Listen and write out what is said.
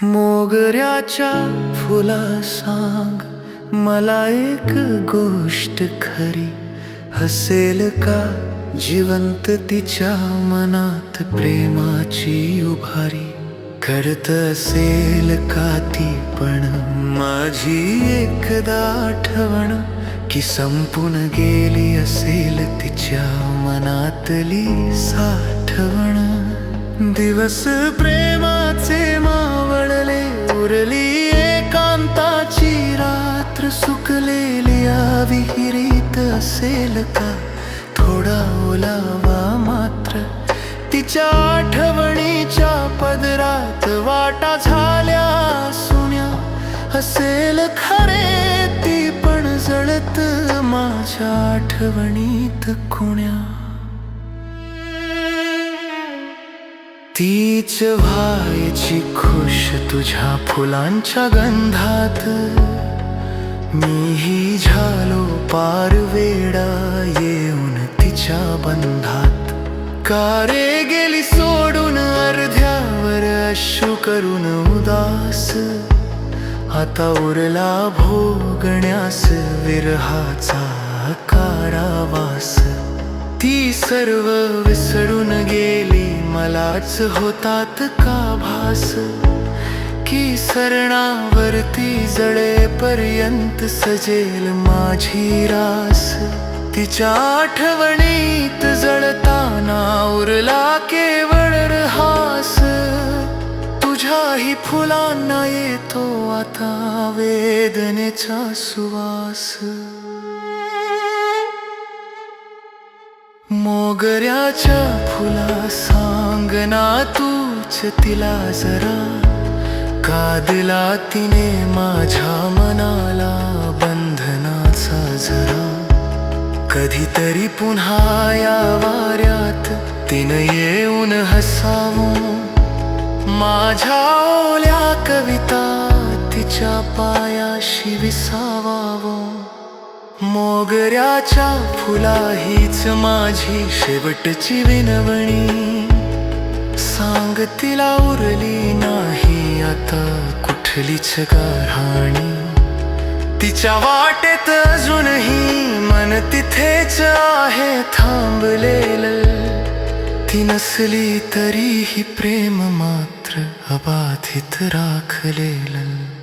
मोगऱ्याच्या फुला सांग मला एक गोष्ट खरी, हसेल का जिवंत तिच्या मनात प्रेमाची उभारी, करत असेल का ती पण माझी एकदा आठवण, की संपून गेली असेल तिच्या मनातली साठवण। दिवस प्रेमाचे मावळले, उरली एकांताची रात्र, सुकलेली या विहिरीत असेल का थोडा ओलावा मात्र, तिच्या आठवणीच्या पदरात वाटा झाल्या सुन्या, असेल खरे ती पण जळत माझ्या आठवणीत कुण्या। तीच व्हायची खुश तुझ्या फुलांच्या गंधात, मीही झालो पार वेडा येऊन तिच्या बंधात। का रे गेली सोडून अर्ध्यावर अश्रू करून उदास, आता उरला भोगण्यास विरहाचा कारावास। ती सर्व विसरून गेली मलाच होतात का भास, की सरणावरती जळेपर्यंत सजेल माझी रास। तिच्या आठवणीत जळताना उरला केवळ रहास, तुझ्याही फुलांना येतो आता वेदनेचा सुवास। मोगऱ्याच्या फुला सांग ना तूच तिला जरा, का दिला तिने माझ्या मनाला बंधनाचा जरा। कधीतरी पुन्हा या वाऱ्यात तिनं येऊन हसावं, माझ्या ओल्या कविता तिच्या पायाशी विसावावं। मोगऱ्याच्या फुला हीच माझी शेवटची विनवणी, सांग तिला उरली नाही आता कुठलीच गाऱ्हाणी। तिच्या वाटेत अजूनही मन तिथेच आहे थांबलेलं, ती नसली तरीही प्रेम मात्र अबाधित राखलेलं।